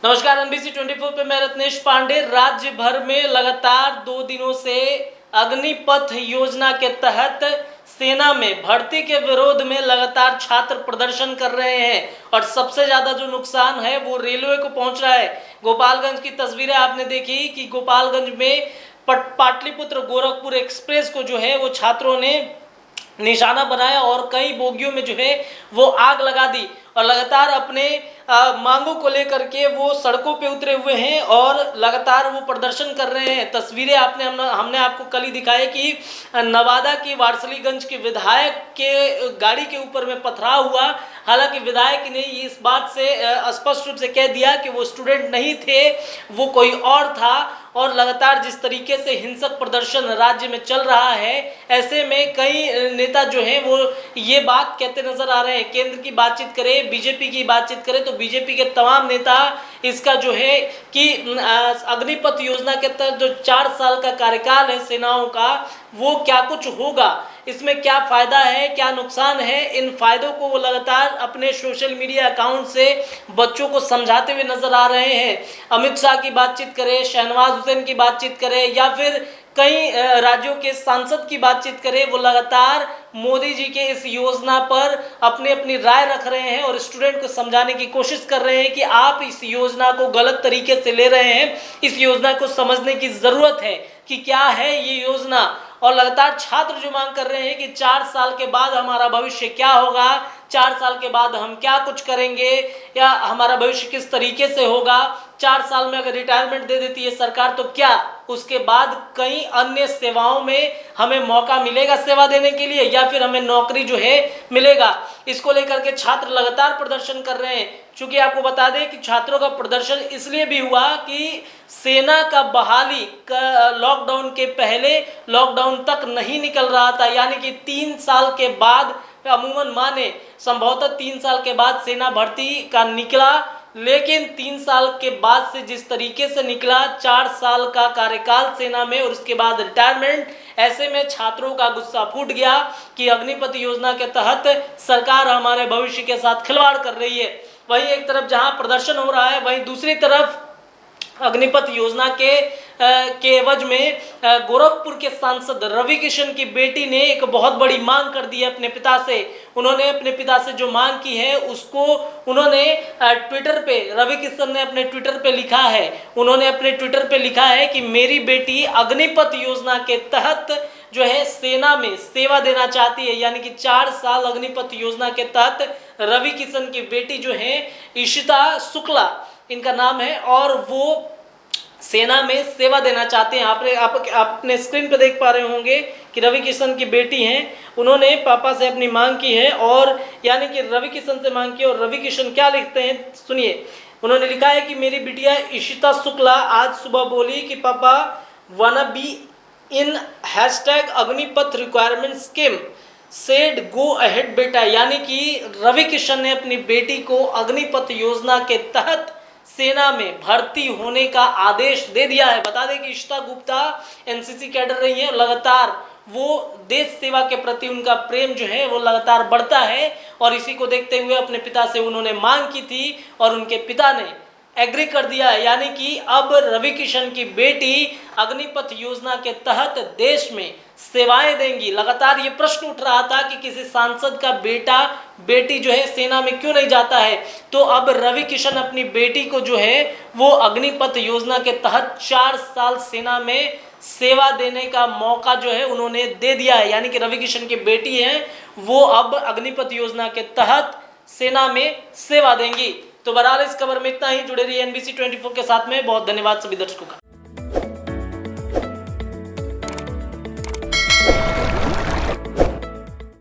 नमस्कार, एनबीसी 24 पे मैं रत्नेश पांडे। राज्य भर में लगातार 2 दिनों से अग्निपथ योजना के तहत सेना में भर्ती के विरोध में लगातार छात्र प्रदर्शन कर रहे हैं और सबसे ज्यादा जो नुकसान है वो रेलवे को पहुंच रहा है। गोपालगंज की तस्वीरें आपने देखी कि गोपालगंज में पाटलिपुत्र गोरखपुर एक्सप्रेस को जो है वो छात्रों ने निशाना बनाया और कई बोगियों में जो है वो आग लगा दी और लगातार अपने मांगों को लेकर के वो सड़कों पे उतरे हुए हैं और लगातार वो प्रदर्शन कर रहे हैं। तस्वीरें हमने आपको कल ही दिखाई कि नवादा की वारसलीगंज के विधायक के गाड़ी के ऊपर में पथराव हुआ। हालांकि विधायक ने इस बात से स्पष्ट रूप से कह दिया कि वो स्टूडेंट नहीं थे, वो कोई और था। और लगातार जिस तरीके से हिंसक प्रदर्शन राज्य में चल रहा है, ऐसे में कई नेता जो हैं वो ये बात कहते नजर आ रहे हैं। केंद्र की बातचीत करें, बीजेपी की बातचीत करें तो बीजेपी के तमाम नेता इसका जो है कि अग्निपथ योजना के तहत जो 4 साल का कार्यकाल है सेनाओं का, वो क्या कुछ होगा, इसमें क्या फायदा है, क्या नुकसान है, इन फायदों को वो लगातार अपने सोशल मीडिया अकाउंट से बच्चों को समझाते हुए नजर आ रहे हैं। अमित शाह की बातचीत करें, शहनवाज हुसैन की बातचीत करें या फिर कई राज्यों के सांसद की बातचीत करें, वो लगातार मोदी जी के इस योजना पर अपनी राय रख रहे हैं और स्टूडेंट को समझाने की कोशिश कर रहे हैं कि आप इस योजना को गलत तरीके से ले रहे हैं, इस योजना को समझने की जरूरत है कि क्या है ये योजना। और लगातार छात्र जो मांग कर रहे हैं कि 4 साल के बाद हमारा भविष्य क्या होगा, 4 साल के बाद हम क्या कुछ करेंगे या हमारा भविष्य किस तरीके से होगा। 4 साल में अगर रिटायरमेंट दे देती है सरकार तो क्या उसके बाद कई अन्य सेवाओं में हमें मौका मिलेगा सेवा देने के लिए या फिर हमें नौकरी जो है मिलेगा। इसको लेकर के छात्र लगातार प्रदर्शन कर रहे हैं। चूंकि आपको बता दें कि छात्रों का प्रदर्शन इसलिए भी हुआ कि सेना का बहाली लॉकडाउन के पहले लॉकडाउन तक नहीं निकल रहा था, यानी कि 3 साल के बाद अमूमन माने संभवतः 3 साल के बाद सेना भर्ती का निकला, लेकिन 3 साल के बाद से जिस तरीके से निकला 4 साल का कार्यकाल सेना में और उसके बाद रिटायरमेंट, ऐसे में छात्रों का गुस्सा फूट गया कि अग्निपथ योजना के तहत सरकार हमारे भविष्य के साथ खिलवाड़ कर रही है। वहीं एक तरफ जहां प्रदर्शन हो रहा है, वहीं दूसरी तरफ अग्निपथ योजना के एवज में गोरखपुर के सांसद रवि किशन की बेटी ने एक बहुत बड़ी मांग कर दी है अपने पिता से। उन्होंने अपने पिता से जो मांग की है उसको उन्होंने ट्विटर पे, रवि किशन ने अपने ट्विटर पे लिखा है, उन्होंने अपने ट्विटर पे लिखा है कि मेरी बेटी अग्निपथ योजना के तहत जो है सेना में सेवा देना चाहती है, यानी कि 4 साल अग्निपथ योजना के तहत रवि किशन की बेटी जो है इशिता शुक्ला इनका नाम है और वो सेना में सेवा देना चाहते हैं। आप अपने स्क्रीन पे देख पा रहे होंगे कि रवि किशन की बेटी हैं, उन्होंने पापा से अपनी मांग की है और यानी कि रवि किशन से मांग की। और रवि किशन क्या लिखते हैं सुनिए। उन्होंने लिखा है कि मेरी बिटिया इशिता शुक्ला आज सुबह बोली कि पापा wanna be in #अग्निपथ requirement scheme said go ahead बेटा, यानी कि रवि किशन ने अपनी बेटी को अग्निपथ योजना के तहत सेना में भर्ती होने का आदेश दे दिया है। बता दें कि इशिता गुप्ता एनसीसी कैडर रही है और लगातार वो देश सेवा के प्रति उनका प्रेम जो है वो लगातार बढ़ता है और इसी को देखते हुए अपने पिता से उन्होंने मांग की थी और उनके पिता ने एग्री कर दिया है, यानी कि अब रवि किशन की बेटी अग्निपथ योजना के तहत देश में सेवाएं देंगी। लगातार ये प्रश्न उठ रहा था कि किसी सांसद का बेटी जो है सेना में क्यों नहीं जाता है, तो अब रवि किशन अपनी बेटी को जो है वो अग्निपथ योजना के तहत 4 साल सेना में सेवा देने का मौका जो है उन्होंने दे दिया है, यानी कि रवि किशन की बेटी है वो अब अग्निपथ योजना के तहत सेना में सेवा देंगी। तो बहरहाल इस खबर में इतना ही। जुड़े रहिए एनबीसी 24 के साथ में। बहुत धन्यवाद सभी दर्शकों का।